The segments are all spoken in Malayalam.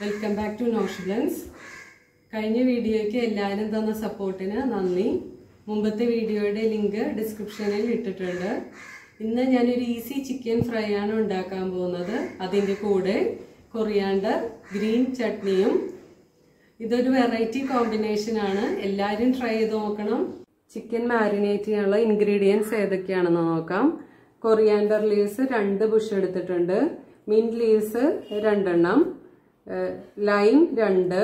Welcome back to Nosh Blends. കഴിഞ്ഞ വീഡിയോയ്ക്ക് എല്ലാവരും തന്ന സപ്പോർട്ടിന് നന്ദി. മുമ്പത്തെ വീഡിയോയുടെ ലിങ്ക് ഡിസ്ക്രിപ്ഷനിൽ ഇട്ടിട്ടുണ്ട്. ഇന്ന് ഞാനൊരു ഈസി ചിക്കൻ ഫ്രൈ ആണ് ഉണ്ടാക്കാൻ പോകുന്നത്. അതിൻ്റെ കൂടെ കൊറിയാണ്ടർ ഗ്രീൻ ചട്നിയും. ഇതൊരു വെറൈറ്റി കോമ്പിനേഷൻ ആണ്. എല്ലാവരും ട്രൈ ചെയ്ത് നോക്കണം. ചിക്കൻ മാരിനേറ്റ് ചെയ്യാനുള്ള ഇൻഗ്രീഡിയൻസ് ഏതൊക്കെയാണെന്ന് നോക്കാം. കൊറിയാണ്ടർ ലീവ്സ് 2 ബുഷ് എടുത്തിട്ടുണ്ട്. മിന്റ് ലീവ്സ് 2 എണ്ണം, ലൈം 2,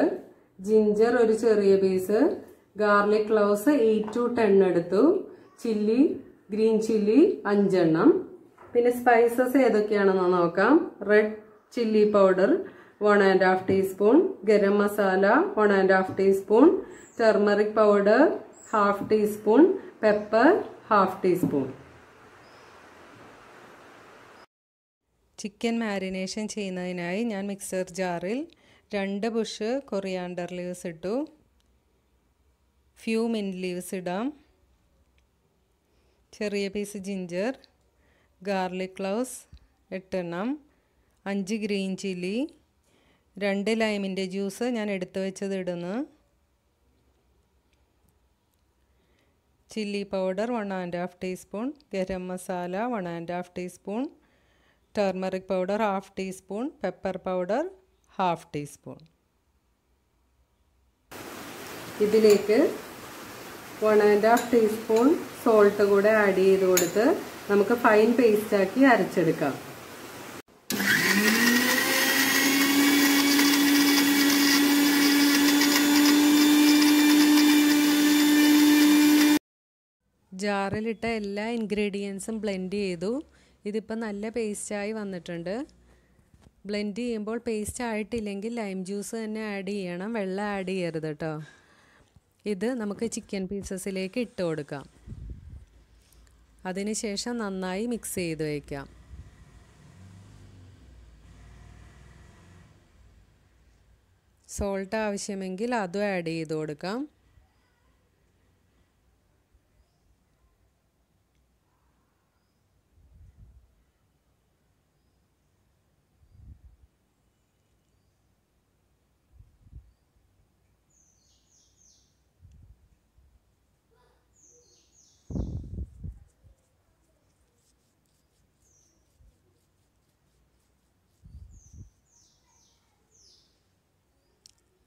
ജിഞ്ചർ ഒരു ചെറിയ പീസ്, ഗാർലിക് ക്ലോവ്സ് 8 to 10 എടുത്തു, ചില്ലി ഗ്രീൻ ചില്ലി 5 എണ്ണം. പിന്നെ സ്പൈസസ് ഏതൊക്കെയാണെന്ന് നോക്കാം. Red chilli powder 1½ teaspoon, garam masala 1½ teaspoon, turmeric powder 1/2 teaspoon, pepper 1/2 teaspoon. Chicken marination ചെയ്യുന്നതിനായി ഞാൻ മിക്സർ ജാറിൽ 2 ബുഷ് കൊറിയാണ്ടർ ലീവ്സ് ഇട്ടു, ഫ്യൂ മിന്റ് ലീവ്സ് ഇടാം, ചെറിയ പീസ് ജിഞ്ചർ, ഗാർലിക് ക്ലോവ്സ് 8 എണ്ണം, 5 ഗ്രീൻ ചില്ലി, 2 ലൈമിൻ്റെ ജ്യൂസ് ഞാൻ എടുത്തു വെച്ചത് ഇടുന്നു, chilli powder 1½ teaspoon, garam masala 1½ teaspoon, turmeric powder 1/2 teaspoon, pepper powder 1/2 teaspoon. ഇതിലേക്ക് 1½ ടീസ്പൂൺ സോൾട്ട് കൂടെ ആഡ് ചെയ്ത് കൊടുത്ത് നമുക്ക് ഫൈൻ പേസ്റ്റ് ആക്കി അരച്ചെടുക്കാം. ജാറിലിട്ട എല്ലാ ഇൻഗ്രീഡിയൻസും ബ്ലെൻഡ് ചെയ്തു. ഇതിപ്പോൾ നല്ല പേസ്റ്റായി വന്നിട്ടുണ്ട്. ബ്ലെൻഡ് ചെയ്യുമ്പോൾ പേസ്റ്റ് ആയിട്ടില്ലെങ്കിൽ ലൈം ജ്യൂസ് തന്നെ ആഡ് ചെയ്യണം, വെള്ളം ആഡ് ചെയ്യരുത് കേട്ടോ. ഇത് നമുക്ക് ചിക്കൻ പീസസിലേക്ക് ഇട്ട് കൊടുക്കാം. അതിനുശേഷം നന്നായി മിക്സ് ചെയ്ത് വയ്ക്കാം. സോൾട്ട് ആവശ്യമെങ്കിൽ അതും ആഡ് ചെയ്ത് കൊടുക്കാം.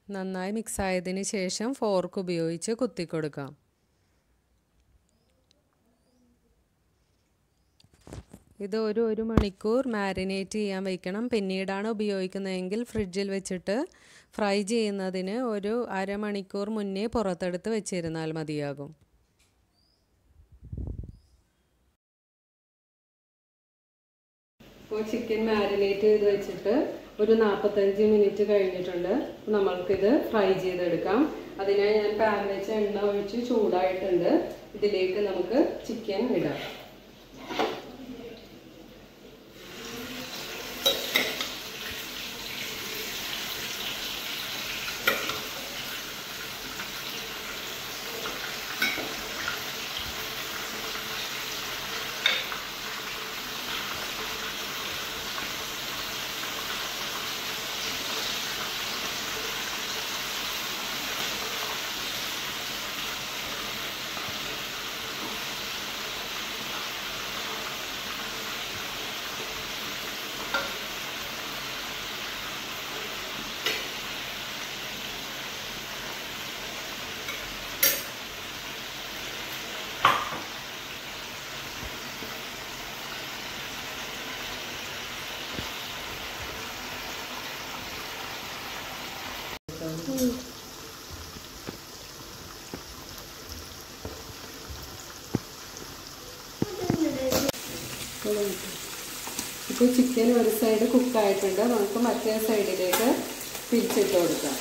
നന്നായി മിക്സ് ആയതിന് ശേഷം ഫോർക്ക് ഉപയോഗിച്ച് കുത്തിക്കൊടുക്കാം. ഇത് ഒരു മണിക്കൂർ മാരിനേറ്റ് ചെയ്യാൻ വയ്ക്കണം. പിന്നീടാണ് ഉപയോഗിക്കുന്നതെങ്കിൽ ഫ്രിഡ്ജിൽ വെച്ചിട്ട് ഫ്രൈ ചെയ്യുന്നതിന് ഒരു അരമണിക്കൂർ മുന്നേ പുറത്തെടുത്ത് വെച്ചിരുന്നാൽ മതിയാകും. ഇപ്പോൾ ചിക്കൻ മാരിനേറ്റ് ചെയ്ത് വെച്ചിട്ട് ഒരു 45 മിനിറ്റ് കഴിഞ്ഞിട്ടുണ്ട്. നമ്മൾക്കിത് ഫ്രൈ ചെയ്തെടുക്കാം. അതിനായി ഞാൻ പാൻ വെച്ച് എണ്ണ ഒഴിച്ച് ചൂടായിട്ടുണ്ട്. ഇതിലേക്ക് നമുക്ക് ചിക്കൻ ഇടാം. ഇപ്പോൾ ചിക്കൻ ഒരു സൈഡ് കുക്കായിട്ടുണ്ട്. നമുക്ക് മറ്റേ സൈഡിലേക്ക് തിരിച്ചിട്ട് കൊടുക്കാം.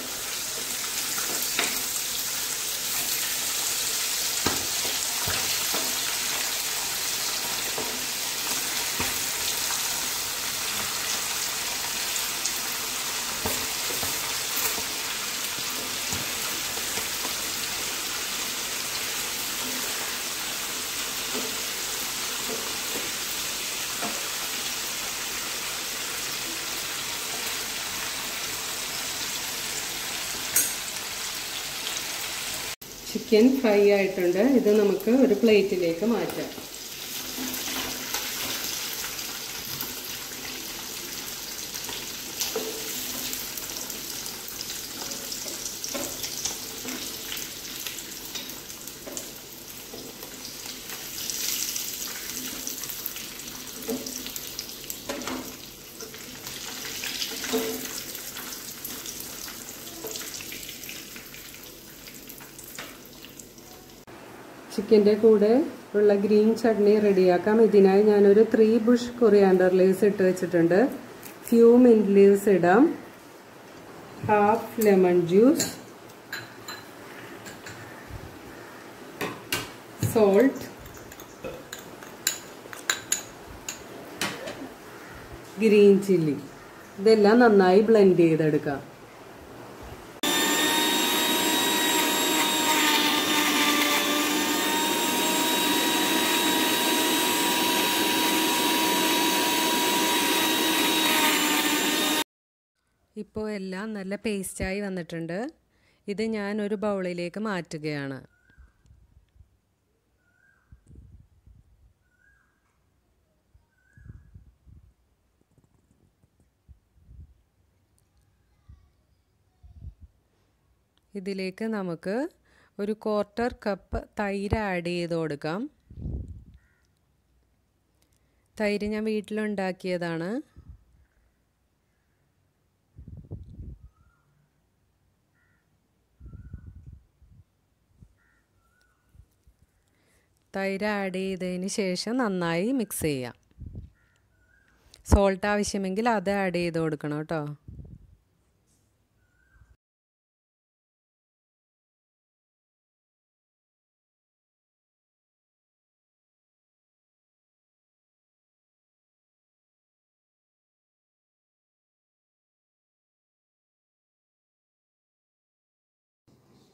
ചിക്കൻ ഫ്രൈ ആയിട്ടുണ്ട്. ഇത് നമുക്ക് ഒരു പ്ലേറ്റിലേക്ക് മാറ്റാം. ചിക്കൻ്റെ കൂടെ ഉള്ള ഗ്രീൻ ചട്നി റെഡിയാക്കാം. ഇതിനായി ഞാനൊരു 3 ബുഷ് കൊറിയാണ്ടർ ലീവ്സ് ഇട്ട് വെച്ചിട്ടുണ്ട്. ഫ്യൂ മിന്റ് ലീവ്സ് ഇടാം. Half lemon juice, salt, green chilli. ഇതെല്ലാം നന്നായി ബ്ലെൻഡ് ചെയ്തെടുക്കാം. ഇപ്പോൾ എല്ലാം നല്ല പേസ്റ്റായി വന്നിട്ടുണ്ട്. ഇത് ഞാൻ ഒരു ബൗളിലേക്ക് മാറ്റുകയാണ്. ഇതിലേക്ക് നമുക്ക് ഒരു 1/4 കപ്പ് തൈര് ആഡ് ചെയ്ത് കൊടുക്കാം. തൈര് ഞാൻ വീട്ടിലുണ്ടാക്കിയതാണ്. തൈര് ആഡ് ചെയ്തതിന് ശേഷം നന്നായി മിക്സ് ചെയ്യാം. സോൾട്ട് ആവശ്യമെങ്കിൽ അത് ആഡ് ചെയ്ത് കൊടുക്കണം കേട്ടോ.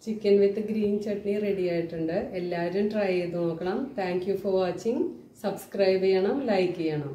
ചിക്കൻ വിത്ത് ഗ്രീൻ ചട്നി റെഡി ആയിട്ടുണ്ട്. എല്ലാവരും ട്രൈ ചെയ്ത് നോക്കണം. Thank you for watching. Subscribe ചെയ്യണം, ലൈക്ക് ചെയ്യണം.